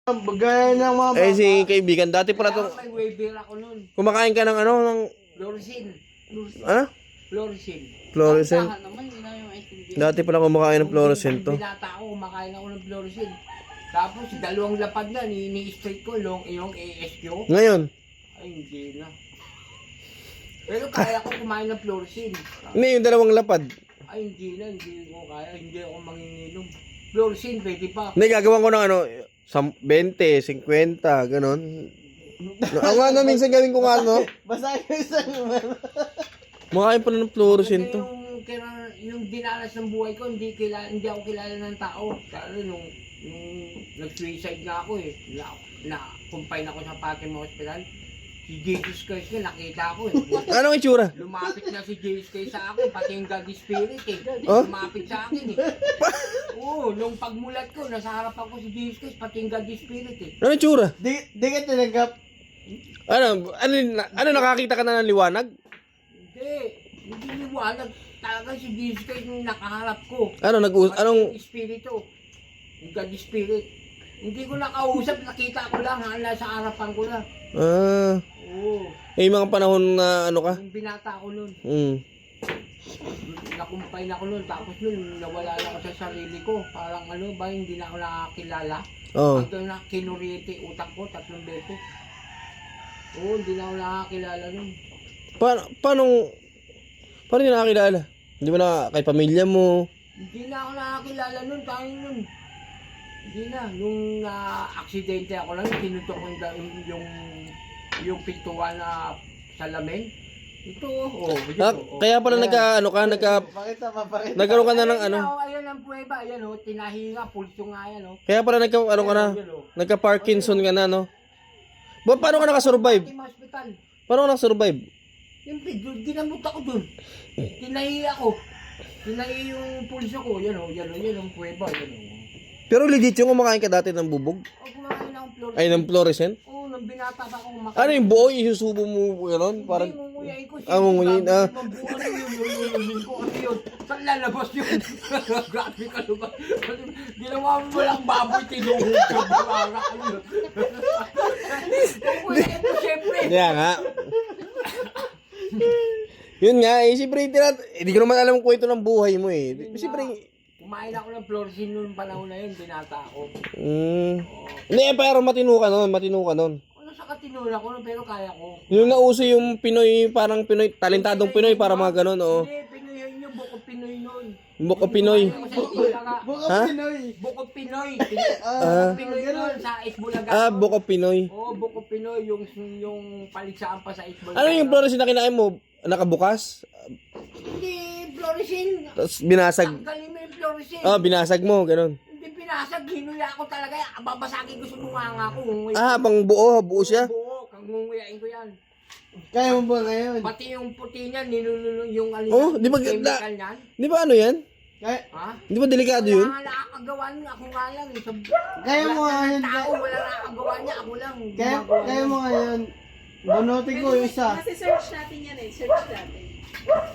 Bagay ng mga Eh si kaibigan, dati pala Kaya tong may waiver ako nun. kumakain ka ng ano, ng Floricin. ano? Floricin. Fluorescent. naman, yun na yung item. Dati pala kumakain ng fluorescent to. Nung binata ako, kumakain ako ng Floricin. Tapos, dalawang lapad na, ni-straight ko yung ASQ. Ngayon, Ay, hindi na. Pero kaya ko kumain ng Floricin. hindi yung dalawang lapad. Ay, hindi na, hindi ko kaya. Hindi ako manginginom. Floricin, pwede pa. Hindi, gagawan ko ng ano, 20, 50, ganon. Ang ano, minsan gawin ko nga ano, Basta yung isang makain pala ng fluorescent to. Yung dinanas ng buhay ko, hindi ako kilala ng tao. Lalo nung nag-suicide nga ako eh. Na-confine ako sa Fatima Hospital. Si Jesus Christ nga, nakita ko eh. Anong itsura? Lumapit na si Jesus Christ sa akin, pati yung God Spirit eh. Oh? Lumapit sa akin eh. Oo, nung pagmulat ko, nasa harap ako si Jesus Christ, pati yung God Spirit eh. Anong itsura? Di ka tinanggap. Ano, nakakita ka na ng liwanag? Hindi liwanag. Talaga si Jesus Christ yung nakaharap ko. Ano, anong, Yung Espiritu. Yung God Spirit. Hindi ko nakausap, nakita ko lang, nasa harapan ko na. Oo. yung mga panahon na ano ka? Yung binata ko nun. Nakumpay na ako nun. Tapos nun, nawala na ako sa sarili ko. Parang ano ba, hindi na ako nakakilala. Oo. Hanggang na kinuriete utak ko, 3 beses. Oo, hindi na ako nakakilala nun. Paano nyo nakakilala? Hindi mo na kay pamilya mo? Hindi na ako nakakilala nun, tayo nun. Hindi na. Nung aksidente ako lang, tinutok ko yung pintuan na salamin. Ito, Kaya pala nagkaroon ka na ng ano? Ayan ang prueba, ayan o, tinahinga, pulso nga yan o. Kaya pala nagka-Parkinson ka na, no? Paano ka nakasurvive? Fatima Hospital. Paano ka nakasurvive? Yung ginamot ako dun. Tinahi ako. Tinahi yung pulso ko, yan o, yan ang prueba, yan o. Pero legit yung kumakain ka dati ng bubog? O, kumakain akong fluorescent. Ay, ng fluorescent? Oo, nung binata pa ako kumakain. Ano yung buo, isusubo mo gano'n? Parang, Hindi, ngunguyain ko. ngunguyain, Mabuhay yun ko. Ano yun? Saan lalabas yun? Grabe ka naman. Ginawa mo lang baboy, tinuhog ka. Barara ka yun. Ngunguyain ko, syempre. kaya nga. Yun nga, siyempre, hindi ko naman alam ang kwento ng buhay mo eh. Siyempre, Kumain ako ng Floricin noong panahon na yun, binata ako. Hindi, pero matino ka nun. Ano sa katinula ko, pero kaya ko. Yung nauso yung Pinoy, parang Pinoy, talentadong Pinoy, para mga ganun, oo. Hindi, Pinoy yun, Bukod Pinoy nun. Bukod Pinoy. Bukod Ha? Pinoy. Bukod Pinoy. Bukod Pinoy nun, sa Isbulaga. Bukod Pinoy. Oo, Bukod Pinoy, yung paligsaan pa sa Isbulaga. Ano yung fluorescent na kinain mo? Nakabukas? Hindi, Floricin. Tapos binasag. Tanggalin mo yung Floricin. Binasag mo, ganun. Hindi pinasag, hinuya ko talaga. Babasagin ko sa bunganga ko. Pang buo siya? Buo, kangunguyain ko yan. Kaya mo ba ngayon? Pati yung puti niyan, nilulunong yung Di ba chemical niyan. Di ba ano yan? Kaya, Ha? Di ba delikado yun? Wala nga nakakagawa niya, ako nga lang. Kaya mo nga Lahat yun, ng tao, wala nakakagawa niya, ako lang. kaya mo ngayon. Bunutin ko yung isa. Kasi search natin yan eh. Search natin.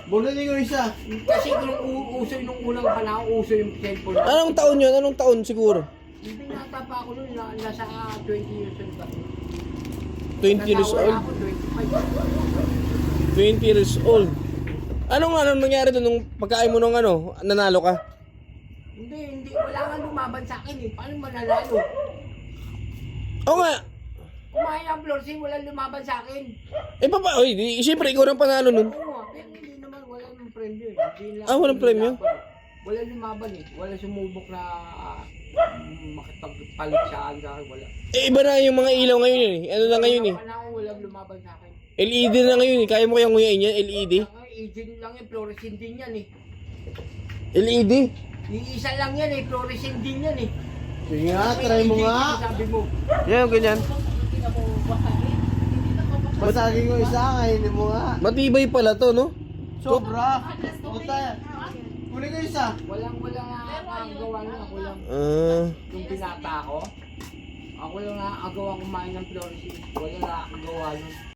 Bunutin ko yung isa. Kasi nung uso nung unang panahon, uso yung cellphone. Anong taon yun? Anong taon siguro? Yung binata pa ako nun, nasa 20 years old ba? 20 years Nasawa old? ako, 20 years old. Anong nangyari doon nung pagkain mo nung nanalo ka? 25. Hindi, wala nga lumaban sa akin eh. Paano mananalo? Oo nga. Kumain ang Floricin, walang lumaban sa akin. Siyempre ikaw nang panalo nun. Oo nga, pero hindi naman, walang premyo eh. Walang premyo? Walang lumaban eh. Walang sumubok na makipagpaliksaan sa akin, wala. Iba na yung mga ilaw ngayon eh. Ano na ngayon eh. Panahon, walang lumaban sa akin. LED na ngayon eh. Kaya mo kayang nguyain yan? LED? Agent lang yan, Floricin din yan eh. LED? Iisa lang yan eh, Floricin din yan eh. Sige nga, try mo nga. Sabi mo. Yan, ganyan. Basagin ko isa, kainin mo nga. Matibay pala to, no? Sobra. Puta. Kunin ko isa. Walang nakakagawa na ako lang. Yung binata ko, ako lang nakakagawa kumain ng Floricin. Walang nakakagawa nun.